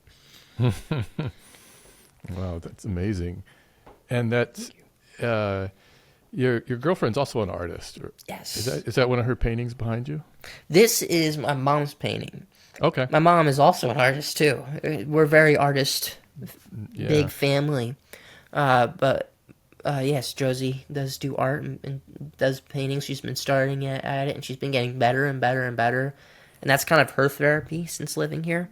Wow, that's amazing. And that's your girlfriend's also an artist. Yes. Is that one of her paintings behind you? This is my mom's painting. Okay. My mom is also an artist too. We're very artist Yeah. big family. But yes, Josie does do art and does paintings. She's been starting at it, and she's been getting better and better and better. And that's kind of her therapy since living here,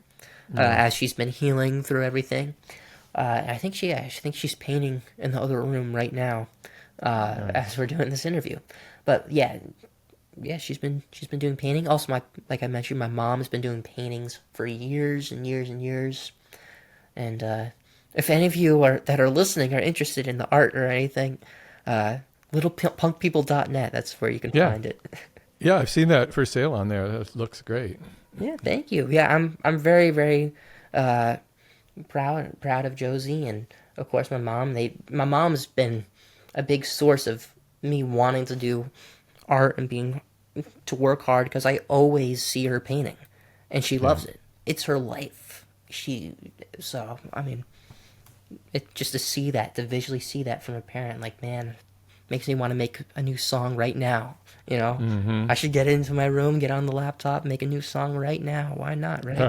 as she's been healing through everything. I think I think she's painting in the other room right now, as we're doing this interview. But yeah, she's been doing painting. Also, like I mentioned, my mom has been doing paintings for years and years and years. And if any of you that are listening are interested in the art or anything, littlepunkpeople.net. That's where you can Yeah. find it. Yeah, I've seen that for sale on there. That looks great. Yeah, thank you. Yeah, I'm very very proud of Josie, and of course my mom. My mom's been a big source of me wanting to do art and being to work hard because I always see her painting, and she loves it. It's her life. So I mean, it just to see that, to visually see that from a parent, like, man, makes me want to make a new song right now. You know, I should get into my room, get on the laptop, make a new song right now. Why not, right?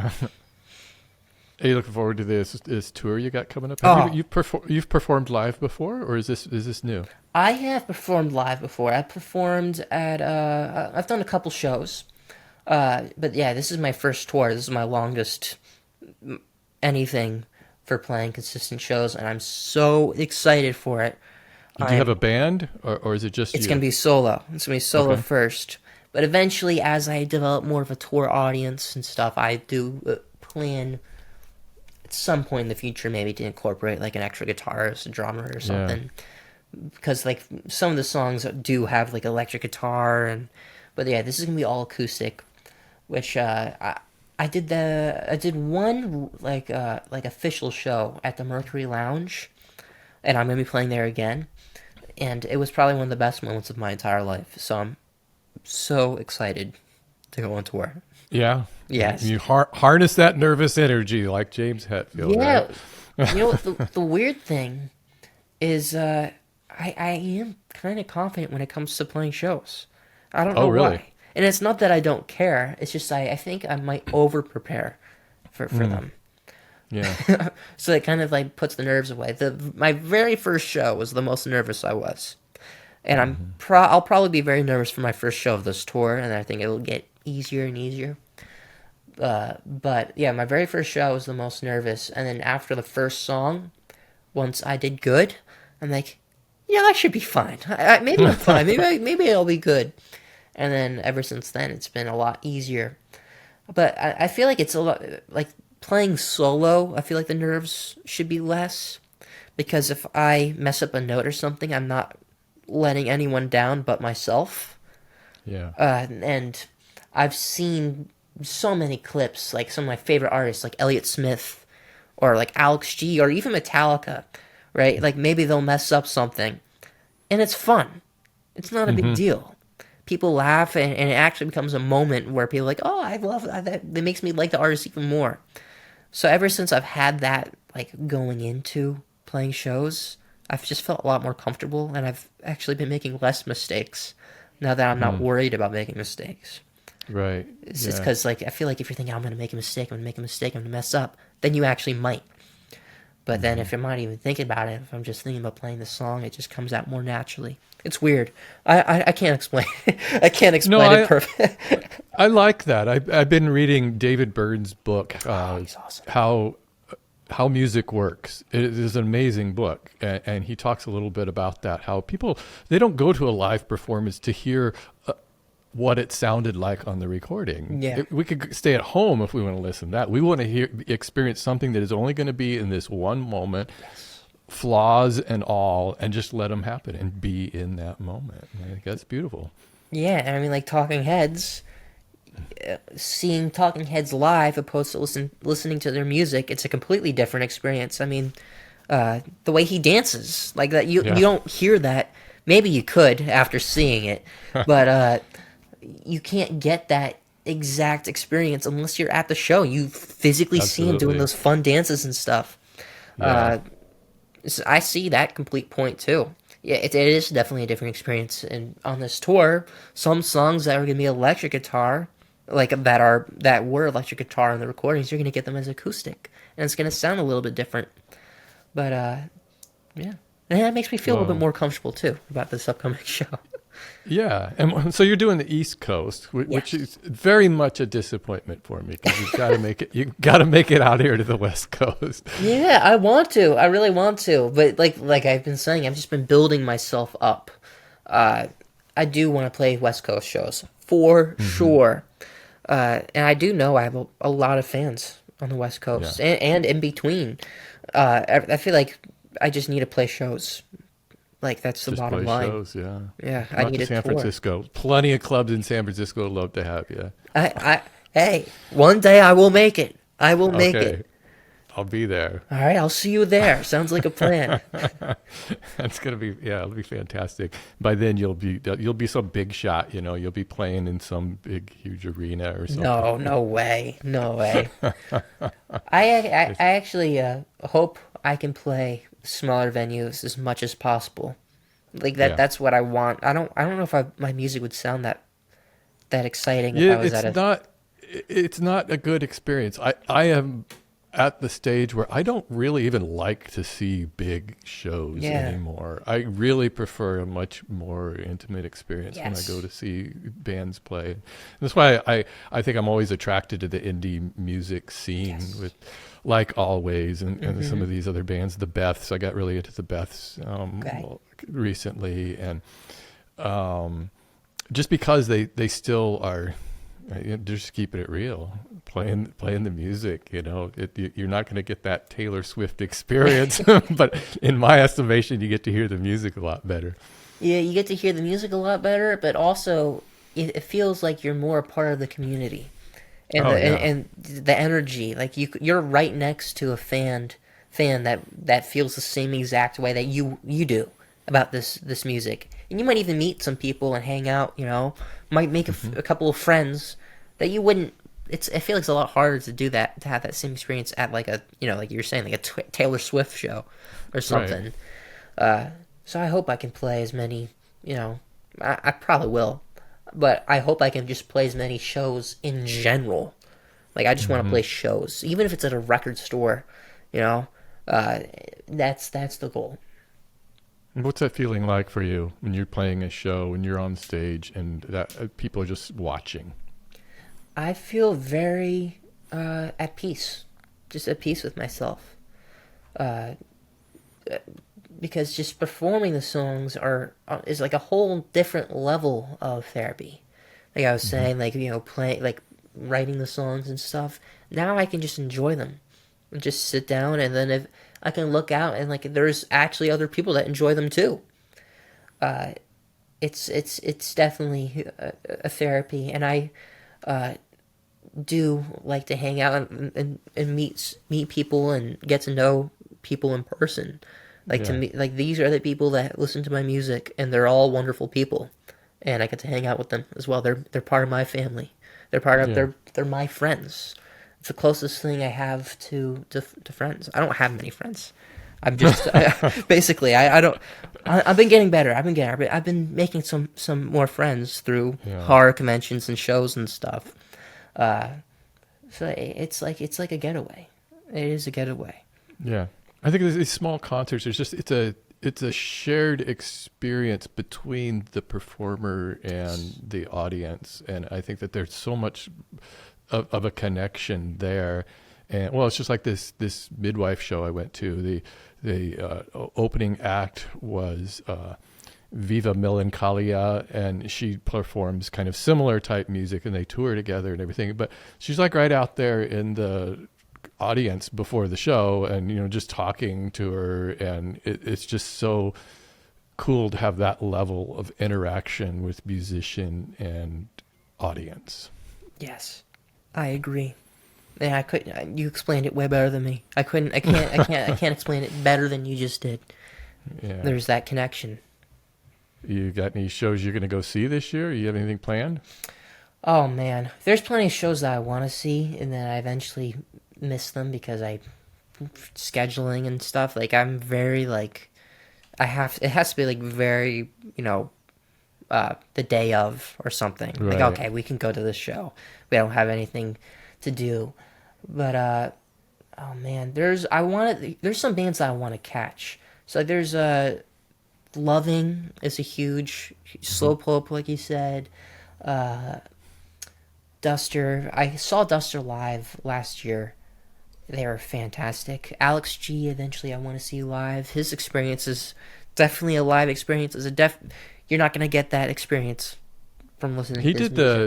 Are you looking forward to this tour you got coming up? Oh, You've performed live before, or is this new? I have performed live before. I performed at I've done a couple shows, but yeah, this is my first tour. This is my longest anything for playing consistent shows, and I'm so excited for it. Do you have a band, or is it just It's you? gonna be solo. It's gonna be solo Okay. first, but eventually, as I develop more of a tour audience and stuff, I do plan at some point in the future maybe to incorporate like an extra guitarist, a drummer, or something. Because like some of the songs do have like electric guitar, but yeah, this is gonna be all acoustic, which I did one like official show at the Mercury Lounge, and I'm gonna be playing there again, and it was probably one of the best moments of my entire life. So I'm so excited to go on tour. Yeah. Yes. You harness that nervous energy like James Hetfield. Yeah, Right? you know the weird thing is I am kind of confident when it comes to playing shows. I don't know Really? why. And it's not that I don't care. It's just I think I might over prepare for them. Yeah. So it kind of like puts the nerves away. My very first show was the most nervous I was. And I'll probably be very nervous for my first show of this tour, and I think it'll get easier and easier. But yeah, my very first show was the most nervous, and then after the first song, once I did good, I'm like, yeah, I should be fine. Maybe I'm fine. Maybe I'll be good. And then ever since then, it's been a lot easier. But I feel like it's a lot like playing solo. I feel like the nerves should be less, because if I mess up a note or something, I'm not letting anyone down but myself. Yeah. And I've seen so many clips, like some of my favorite artists, like Elliott Smith, or like Alex G, or even Metallica, right? Like maybe they'll mess up something, and it's fun. It's not a big deal. People laugh, and it actually becomes a moment where people are like, oh, I love that. That makes me like the artist even more. So ever since I've had that, like going into playing shows, I've just felt a lot more comfortable, and I've actually been making less mistakes now that I'm not worried about making mistakes. Right. It's just because, like, I feel like if you're thinking, I'm going to make a mistake, I'm going to make a mistake, I'm going to mess up, then you actually might. But then if you're not even thinking about it, if I'm just thinking about playing the song, it just comes out more naturally. It's weird. I can't explain it. I can't explain it perfectly. I like that. I've been reading David Byrne's book, He's awesome. How Music Works. It is an amazing book, and he talks a little bit about that. How people, they don't go to a live performance to hear what it sounded like on the recording. Yeah. We could stay at home if we want to listen to that. We want to experience something that is only going to be in this one moment, flaws and all, and just let them happen and be in that moment. I think that's beautiful. Yeah, and I mean, like Talking Heads, seeing Talking Heads live opposed to listening to their music, it's a completely different experience. I mean, the way he dances, like that, you don't hear that. Maybe you could after seeing it, but you can't get that exact experience unless you're at the show. You physically see him doing those fun dances and stuff. Yeah. So I see that complete point too. Yeah, it is definitely a different experience. And on this tour, some songs that are gonna be electric guitar, like that were electric guitar in the recordings, you're gonna get them as acoustic, and it's gonna sound a little bit different. But yeah, and that makes me feel a little bit more comfortable too about this upcoming show. Yeah, and so you're doing the East Coast, which is very much a disappointment for me, because you've got to make it. You got to make it out here to the West Coast. Yeah, I want to. I really want to. But like I've been saying, I've just been building myself up. I do want to play West Coast shows for sure, and I do know I have a lot of fans on the West Coast and in between. I feel like I just need to play shows. Like, that's the Just bottom play line. shows, yeah. Yeah, Come I out need to a San tour. Francisco. Plenty of clubs in San Francisco would love to have you. Hey, one day I will make it. I will make it. I'll be there. All right, I'll see you there. Sounds like a plan. That's gonna be it'll be fantastic. By then you'll be some big shot, you'll be playing in some big huge arena or something. No way. I actually hope I can play smaller venues as much as possible. Like that. Yeah. That's what I want. I don't know if my music would sound that exciting if Yeah, I was at a. it's not a good experience. I am at the stage where I don't really even like to see big shows Yeah. anymore. I really prefer a much more intimate experience when I go Yes. to see bands play. That's why I think I'm always attracted to the indie music scene Yes. with like Always and some Mm-hmm. of these other bands, the Beths. I got really into the Beths Okay. recently, and um, just because they still are they're just keeping it real, playing the music. You're not going to get that Taylor Swift experience, but in my estimation, you get to hear the music a lot better. Yeah, you get to hear the music a lot better, but also it feels like you're more a part of the community, and Oh the yeah, and the energy. Like you're right next to a fan that feels the same exact way that you do about this music, and you might even meet some people and hang out. Might make hmm a couple of friends that you wouldn't. I feel like it's a lot harder to do that, to have that same experience at like a, like you were saying, like a Taylor Swift show or right. something. Uh, so I hope I can play as many, I probably will, but I hope I can just play as many shows in general. Like I just want to hmm play shows, even if it's at a record store, you know. Uh, that's the goal. What's that feeling like for you when you're playing a show, when you're on stage, and that people are just watching? I feel very at peace, just at peace with myself. Uh, because just performing the songs is like a whole different level of therapy. Like I was hmm saying, like playing, like writing the songs and stuff. Now I can just enjoy them, and just sit down, and then if I can look out and like there's actually other people that enjoy them too. Uh, it's definitely a therapy, and I uh, do like to hang out and meet people and get to know people in person. Like to Yeah, me, like these are the people that listen to my music, and they're all wonderful people, and I get to hang out with them as well. They're part of my family. yeah. They're my friends. It's the closest thing I have to friends. I don't have many friends. I'm just basically I don't. I've been getting better. I've been making some more friends through Yeah, horror conventions and shows and stuff. Uh, so it's like a getaway. It is a getaway. yeah. I think these small concerts. It's a shared experience between the performer and the audience, and I think that there's so much of a connection there. And well, it's just like this midwife show I went to. The opening act was Viva Melancholia, and she performs kind of similar type music, and they tour together and everything. But she's like right out there in the audience before the show, and just talking to her, and it's just so cool to have that level of interaction with musician and audience. Yes, I agree. And I couldn't. You explained it way better than me. I couldn't. I can't. I can't. I can't explain it better than you just did. Yeah. There's that connection. You got any shows you're going to go see this year? You have anything planned? Oh man, there's plenty of shows that I want to see, and then I eventually miss them because I scheduling and stuff. Like I'm very like I have. It has to be like very the day of or something. Like Right. okay, we can go to this show. We don't have anything to do, but oh man, there's some bands that I want to catch. So there's Loving is a huge hmm slow pulp, like you said. Uh, Duster, I saw Duster live last year. They were fantastic. Alex G, eventually I want to see live. His experience is definitely a live experience. You're not gonna get that experience from listening He to his did music.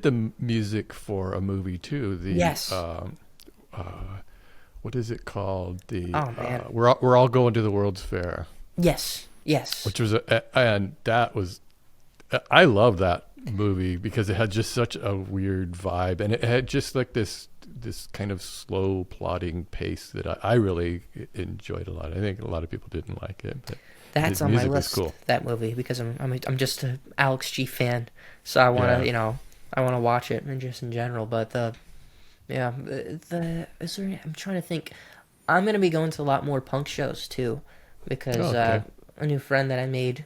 the music for a movie too. Yes. Uh, what is it called? The Oh man. we're all going to the World's Fair, Yes. Yes. which was and that was I love that movie because it had just such a weird vibe, and it had just like this kind of slow plodding pace that I really enjoyed a lot. I think a lot of people didn't like it, but That's his on my music was list. cool. That movie because I'm just a Alex G fan, so I wanna Yeah. I wanna watch it and just in general. But the yeah the is there I'm trying to think. I'm gonna be going to a lot more punk shows too, because a new friend that I made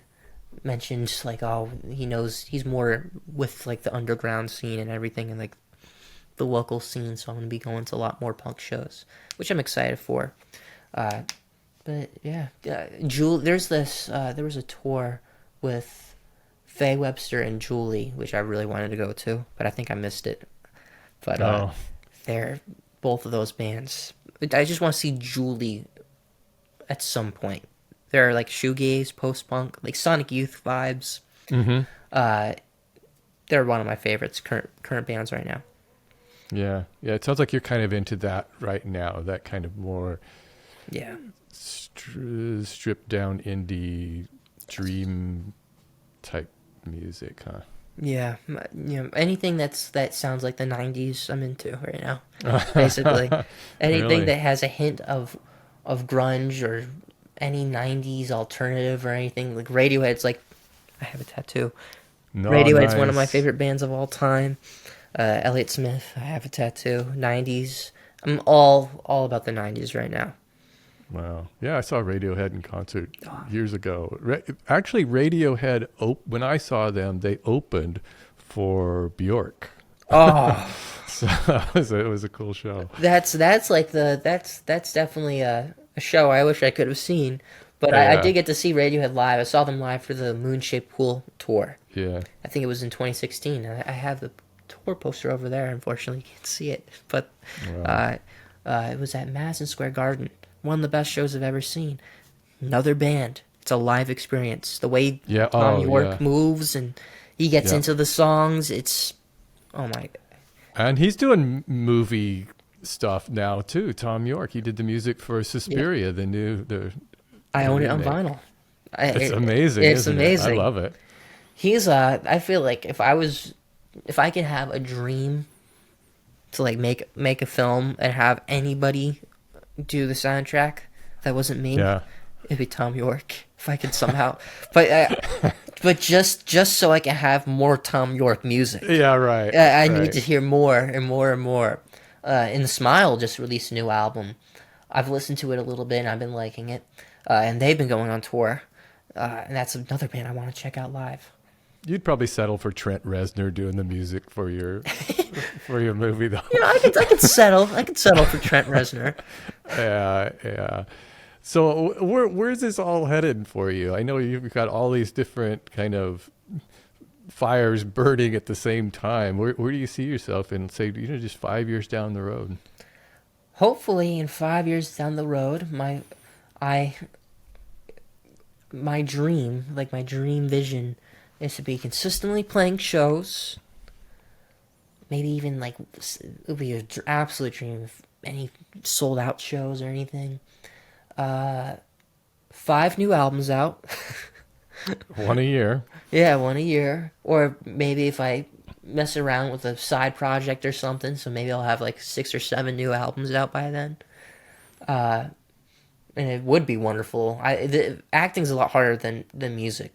mentioned like, oh, he knows he's more with like the underground scene and everything, and like the local scene. So I'm gonna be going to a lot more punk shows, which I'm excited for. But yeah, there's this. There was a tour with Faye Webster and Julie, which I really wanted to go to, but I think I missed it. But they're both of those bands. I just want to see Julie at some point. They're like shoegaze, post-punk, like Sonic Youth vibes. They're one of my favorites, current bands right now. Yeah. It sounds like you're kind of into that right now. That kind of more stripped down indie dream type music, huh? Yeah, anything that sounds like the '90s, I'm into right now. Basically, anything Really? that has a hint of grunge or any '90s alternative or anything like Radiohead's. Like, I have a tattoo. No, Radiohead's one of my nice. favorite bands of all time. Elliott Smith, I have a tattoo. '90s, I'm all about the '90s right now. Wow. Yeah, I saw Radiohead in concert years ago. Actually, Radiohead, when I saw them, they opened for Bjork. Oh, So it was a cool show. that's definitely a show I wish I could have seen. But I Yeah. did get to see Radiohead live. I saw them live for the Moon Shaped Pool tour. Yeah. I think it was in 2016. I have the tour poster over there. Unfortunately, you can't see it. But Wow. it was at Madison Square Garden. One of the best shows I've ever seen. Another band. It's a live experience. The way Tom York moves and he gets into the songs, it's... Oh my... And he's doing movie stuff now too. Tom York. He did the music for Suspiria, I own it on remake. vinyl. It's amazing. It's isn't amazing. It? I love it. He's I feel like if I could have a dream to like make a film and have anybody do the soundtrack that wasn't me, it'd be Tom York. If I could somehow, but just so I can have more Tom York music. Yeah, right. I need to hear more and more and more. And Smile just released a new album. I've listened to it a little bit and I've been liking it. And they've been going on tour. And that's another band I want to check out live. You'd probably settle for Trent Reznor doing the music for your movie, though. I could settle. I could settle for Trent Reznor. Yeah. So where's this all headed for you? I know you've got all these different kind of fires burning at the same time. Where do you see yourself in, say, just 5 years down the road? Hopefully, in 5 years down the road, my dream, like my dream vision, is to be consistently playing shows. Maybe even like it would be an absolute dream if any sold out shows or anything. 5 new albums out. One a year. Yeah, one a year. Or maybe if I mess around with a side project or something, so maybe I'll have like 6 or 7 new albums out by then. And it would be wonderful. Acting's a lot harder than music,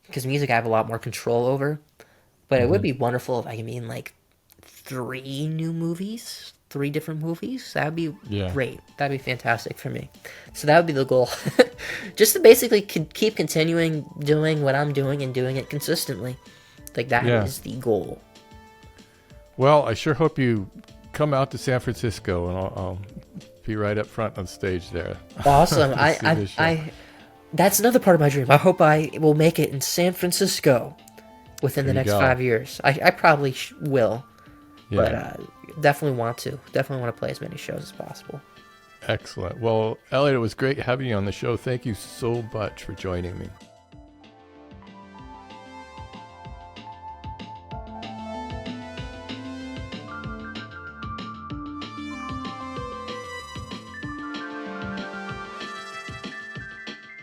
because music I have a lot more control over. But it would be wonderful if I can be in like 3 different movies. That would be great. That'd be fantastic for me. So that would be the goal. Just to basically keep continuing doing what I'm doing and doing it consistently. Like that is the goal. Well, I sure hope you come out to San Francisco, and I'll be right up front on stage there. Awesome. That's another part of my dream. I hope I will make it in San Francisco within the next 5 years. I probably will. But definitely want to play as many shows as possible. Excellent. Well, Elliot, it was great having you on the show. Thank you so much for joining me.